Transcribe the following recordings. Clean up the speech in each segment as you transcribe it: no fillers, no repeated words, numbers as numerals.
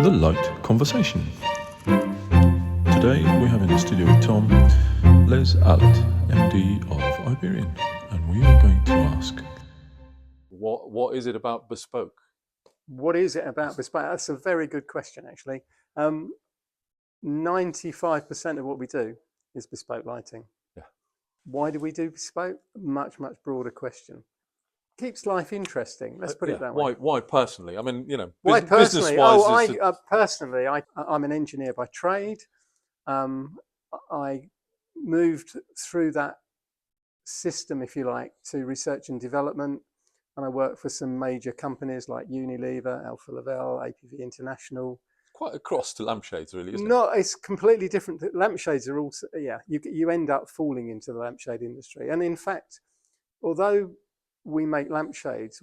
The Light Conversation. Today we have in the studio with Tom, Les Allitt, MD of Iberian, and we are going to ask, what is it about Bespoke? What is it about Bespoke? That's a very good question, actually. 95% of what we do is bespoke lighting. Yeah. Why do we do bespoke? Much broader question. Keeps life interesting. Let's put it that way. Why personally? I mean, Why personally? business-wise. Personally, I'm an engineer by trade. I moved through that system, if you like, to research and development, and I worked for some major companies like Unilever, Alfa Laval, APV International. Quite a cross to lampshades, really, isn't it? No, it's completely different. Lampshades are also, you end up falling into the lampshade industry. And in fact, although we make lampshades,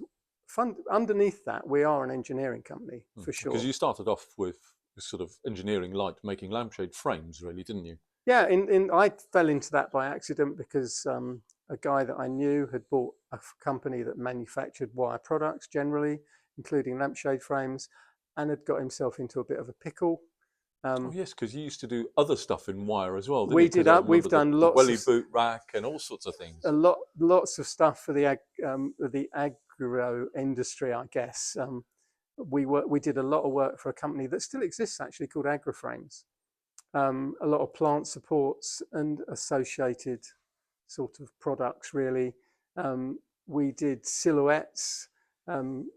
underneath that, we are an engineering company, for sure. Because you started off with sort of engineering light, making lampshade frames, really, didn't you? Yeah, I fell into that by accident because a guy that I knew had bought a company that manufactured wire products generally, including lampshade frames, and had got himself into a bit of a pickle. Yes, because you used to do other stuff in wire as well, didn't We you? did. We've done lots welly of boot rack and all sorts of things. Lots of stuff for the agro industry, I guess. We did a lot of work for a company that still exists, actually, called Agroframes. A lot of plant supports and associated sort of products, really. We did silhouettes,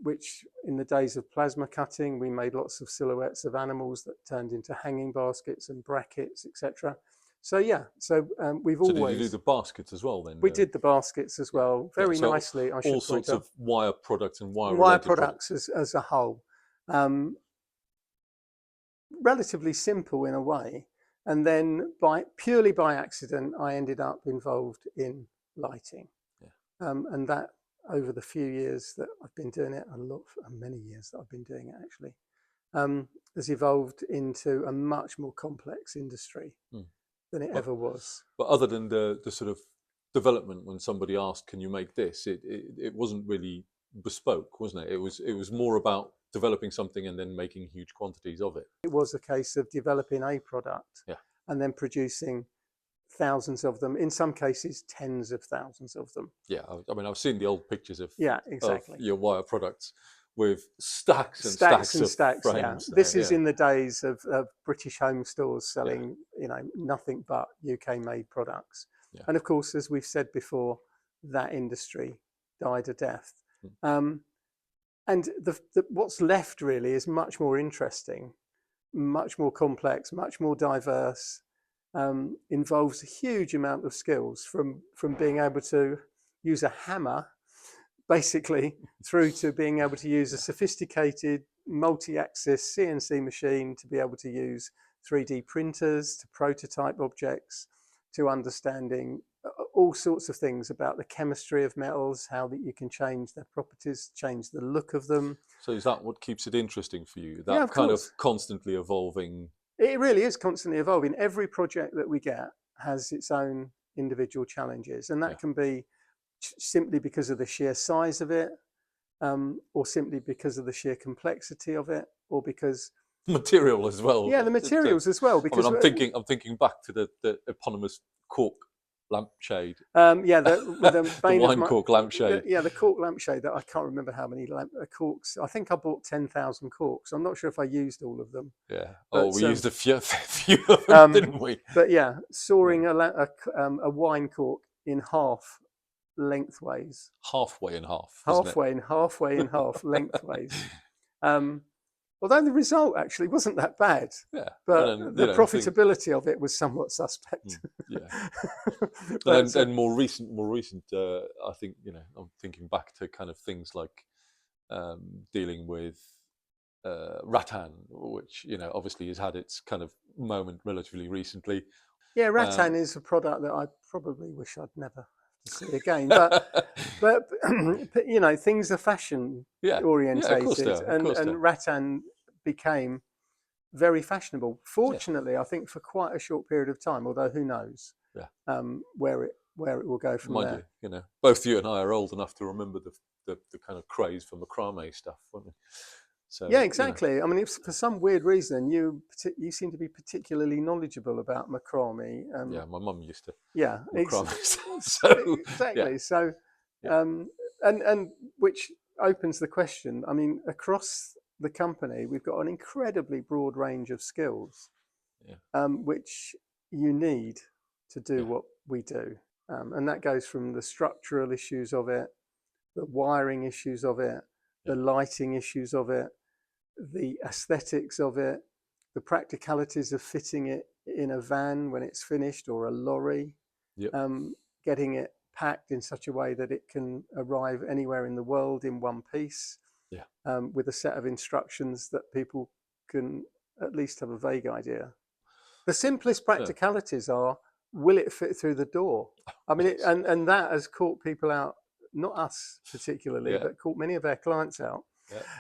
which in the days of plasma cutting, we made lots of silhouettes of animals that turned into hanging baskets and brackets, etc. So we've always. So did you do the baskets as well then? We did the baskets as well, very so nicely. I should all point sorts out. of wire products and wire products as a whole. Relatively simple in a way, and then purely by accident, I ended up involved in lighting, and that over the few years that I've been doing it, many years that I've been doing it actually, has evolved into a much more complex industry than it ever was. But other than the sort of development, when somebody asked, "Can you make this?" It wasn't really bespoke, wasn't it? It was more about developing something and then making huge quantities of it. It was a case of developing a product and then producing thousands of them, in some cases tens of thousands of them. Yeah, I mean, I've seen the old pictures of exactly of your wire products with stacks and stacks of frames. Yeah. This is in the days of British home stores selling nothing but UK made products. And of course, as we've said before, that industry died a death. And what's left really is much more interesting, much more complex, much more diverse, involves a huge amount of skills from being able to use a hammer, basically, through to being able to use a sophisticated multi-axis CNC machine, to be able to use 3D printers, to prototype objects, to understanding all sorts of things about the chemistry of metals, how that you can change their properties, change the look of them. So is that what keeps it interesting for you? That kind of constantly evolving? It really is constantly evolving. Every project that we get has its own individual challenges, and that can be simply because of the sheer size of it, or simply because of the sheer complexity of it, or because material as well. Yeah, the materials as well. Because I'm thinking back to the eponymous cork lampshade. The wine cork lampshade. The cork lampshade. That I can't remember how many corks. I think I bought 10,000 corks. I'm not sure if I used all of them. Yeah. We used a few of them, didn't we? But sawing a wine cork in half lengthways. Halfway in half. Halfway in half lengthways. Although the result actually wasn't that bad, but the profitability of it was somewhat suspect. And more recent, I think I'm thinking back to kind of things like dealing with rattan, which obviously has had its kind of moment relatively recently. Yeah, rattan is a product that I probably wish I'd never see again, but things are fashion orientated, and rattan became very fashionable. Fortunately, I think for quite a short period of time, although who knows where it will go from there. Both you and I are old enough to remember the kind of craze for macrame stuff, weren't we? So yeah, exactly. I mean, if for some weird reason you seem to be particularly knowledgeable about macrame. Yeah, my mum used to Yeah, macrame. So exactly. yeah, So, yeah, and which opens the question. I mean, across the company, we've got an incredibly broad range of skills, yeah, which you need to do yeah, what we do, and that goes from the structural issues of it, the wiring issues of it, yeah, the lighting issues of it, the aesthetics of it, the practicalities of fitting it in a van when it's finished or a lorry, yep, getting it packed in such a way that it can arrive anywhere in the world in one piece, yeah, with a set of instructions that people can at least have a vague idea. The simplest yeah. practicalities are, will it fit through the door? I mean, Yes. and that has caught people out, not us particularly, Yeah, but caught many of our clients out,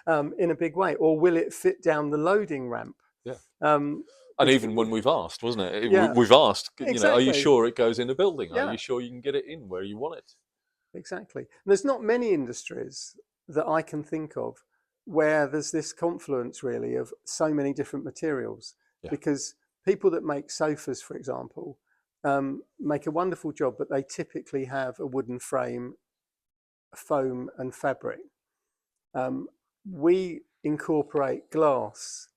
yeah, in a big way. Or will it fit down the loading ramp? yeah. Um, And which, even when we've asked, wasn't it? yeah, We've asked, are you exactly. sure it goes in a building? Are Yeah, you sure you can get it in where you want it? exactly. And there's not many industries that I can think of where there's this confluence really of so many different materials, Yeah, because people that make sofas, for example, make a wonderful job, but they typically have a wooden frame, foam and fabric. Um, we incorporate glass,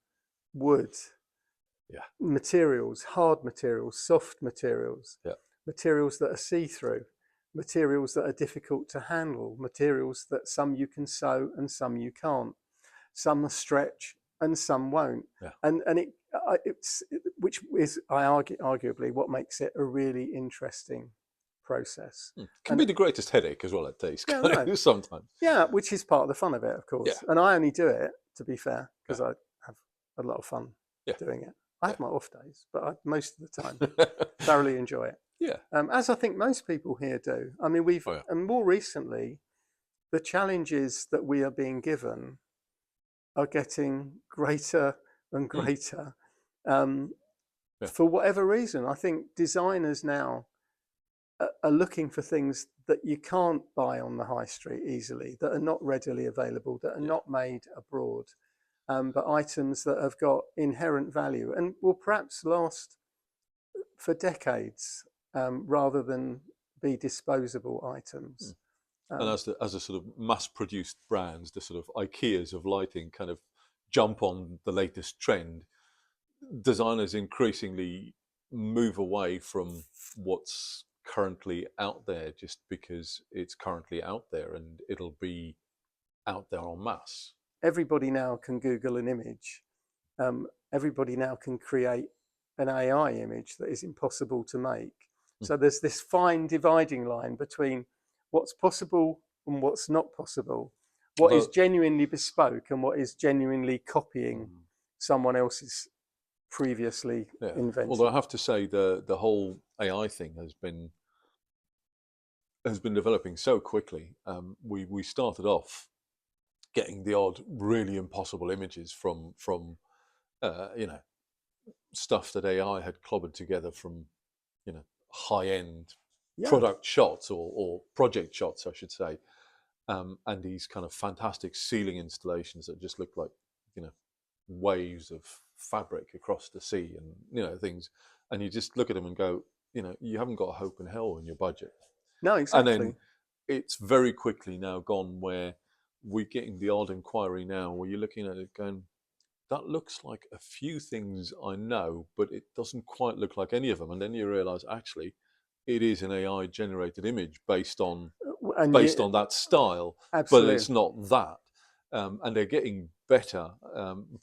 wood, yeah, materials, hard materials, soft materials, yeah, materials that are see-through, materials that are difficult to handle, materials that some you can sew and some you can't, some stretch and some won't, yeah. and it's which is arguably what makes it a really interesting process. Can And be the greatest headache as well at days, yeah, no, sometimes. yeah, which is part of the fun of it, of Yeah, course. And I only do it, to be fair, yeah, because I have a lot of fun yeah, doing it. I yeah. have my off days, but most of the time thoroughly enjoy it. Yeah. As I think most people here do. I mean, Oh yeah. and more recently, the challenges that we are being given are getting greater and Mm, greater. Um, yeah, for whatever reason, I think designers now are looking for things that you can't buy on the high street easily, that are not readily available, that are yeah, not made abroad, but items that have got inherent value and will perhaps last for decades, rather than be disposable mm. items. And Um, as a sort of mass-produced brands, the sort of IKEAs of lighting kind of jump on the latest trend, designers increasingly move away from what's currently out there just because it's currently out there and it'll be out there en masse. Everybody now can Google an image. Everybody now can create an AI image that is impossible to make. Mm. So there's this fine dividing line between what's possible and what's not possible, what is Although, genuinely bespoke and what is genuinely copying mm, someone else's previously yeah, although invented. I have to say the whole AI thing has been developing so quickly. We started off getting the odd really impossible images from you know, stuff that AI had clobbered together from, you know, high end Yeah, product shots or project shots, I should say, and these kind of fantastic ceiling installations that just look like, you know, waves of fabric across the sea and, you know, things, and you just look at them and go, you know, you haven't got a hope in hell in your budget. no, And then exactly. it's very quickly now gone where we're getting the odd inquiry now where you're looking at it going, that looks like a few things I know, but it doesn't quite look like any of them. And then you realize actually it is an AI generated image And based you, on that style, but absolutely. it's not that. And they're getting better,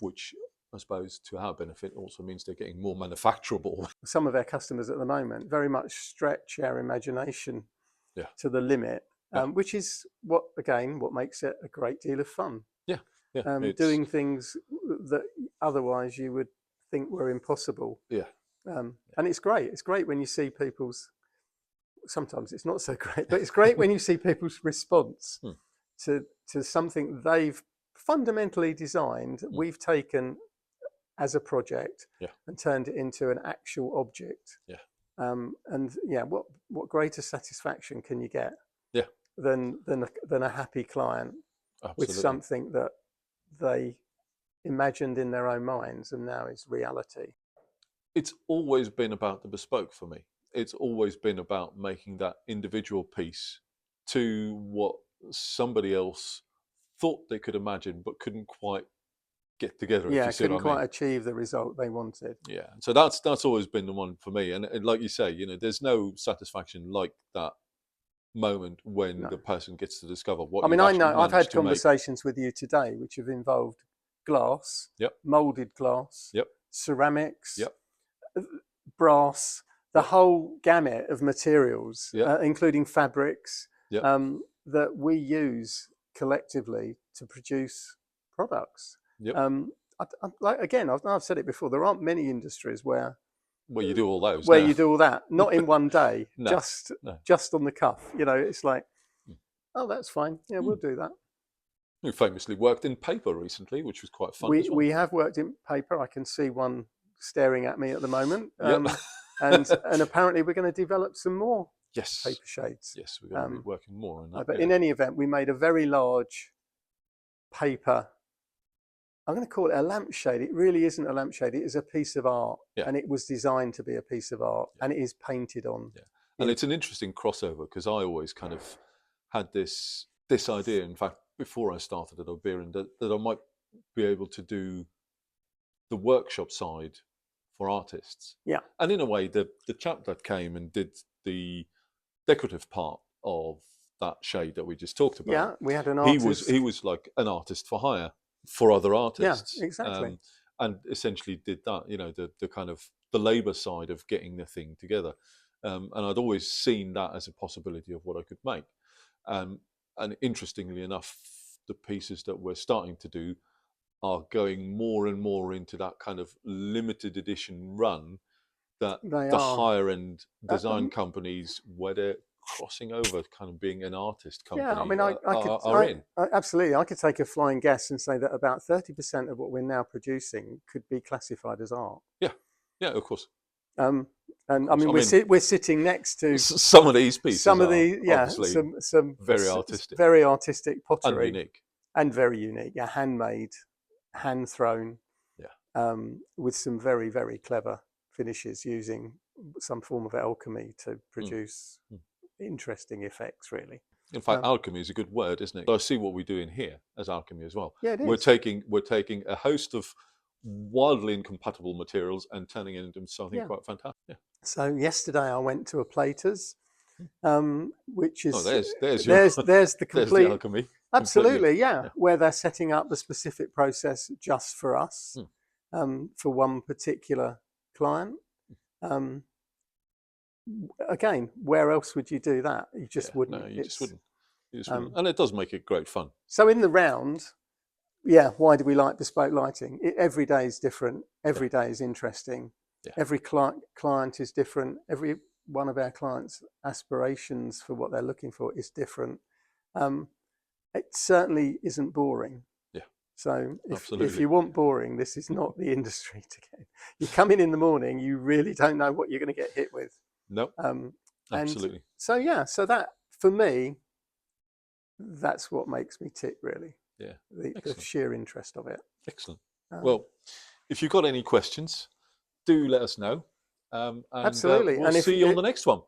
which I suppose to our benefit also means they're getting more manufacturable. Some of our customers at the moment very much stretch our imagination Yeah, to the limit, yeah, which is what makes it a great deal of fun. yeah, yeah. It's Doing things that otherwise you would think were impossible. yeah, And it's great. It's great when you see people's, sometimes it's not so great, but it's great when you see people's response hmm, to something they've fundamentally designed, hmm, we've taken as a project yeah, and turned it into an actual object. yeah, And yeah, what greater satisfaction can you get yeah. than a happy client with Absolutely. something that they imagined in their own minds and now is reality. It's always been about the bespoke for me. It's always been about making that individual piece to what somebody else thought they could imagine but couldn't quite get together. Yeah, If you see couldn't what I mean. quite achieve the result they wanted. Yeah, so that's always been the one for me. And like you say, there's no satisfaction like that moment when the person gets to discover what you've actually managed I've had to make. conversations with you today which have involved glass, molded glass, ceramics, brass, the whole gamut of materials, including fabrics, that we use collectively to produce products. I've said it before, there aren't many industries where you do all those. You do all that, not in one day, just on the cuff. It's like, oh, that's fine. Yeah, we'll do that. We famously worked in paper recently, which was quite fun. We have worked in paper. I can see one staring at me at the moment. And apparently we're going to develop some more paper shades. Yes, we're going to be working more on that. But in any event, we made a very large paper. I'm going to call it a lampshade. It really isn't a lampshade. It is a piece of art, and it was designed to be a piece of art, and it is painted on. And it's an interesting crossover because I always kind of had this idea. In fact, before I started at Iberian, that I might be able to do the workshop side for artists. Yeah. And in a way, the chap that came and did the decorative part of that shade that we just talked about. Yeah, we had an artist. He was like an artist for hire for other artists. Yeah, exactly. And essentially did that, the kind of the labour side of getting the thing together. And I'd always seen that as a possibility of what I could make. And interestingly enough, the pieces that we're starting to do are going more and more into that kind of limited edition run that the higher end design companies, where they're crossing over kind of being an artist company, are in. Absolutely. I could take a flying guess and say that about 30% of what we're now producing could be classified as art. Yeah, of course. And I mean, we're sitting next to some of these pieces. Some very artistic pottery, and unique, and very unique. Yeah, handmade, hand thrown. Yeah, with some very, very clever finishes using some form of alchemy to produce interesting effects. Really. In fact, alchemy is a good word, isn't it? I see what we do in here as alchemy as well. Yeah, it is. We're taking a host of wildly incompatible materials and turning it into something quite fantastic. Yeah. So yesterday I went to a plater's, which is there's the complete there's the alchemy. Absolutely, yeah, where they're setting up the specific process just for us, for one particular client. Again, where else would you do that? You just wouldn't. No, you just wouldn't. And it does make it great fun. So in the round, why do we like bespoke lighting? Every day is different. Every day is interesting. Yeah. Every client is different. Every one of our clients' aspirations for what they're looking for is different. It certainly isn't boring. Yeah. So if you want boring, this is not the industry to get. You come in the morning, you really don't know what you're going to get hit with. No. Absolutely. So that for me, that's what makes me tick, really. Yeah. The sheer interest of it. Excellent. Well, if you've got any questions, do let us know. Absolutely. We'll see you on the next one.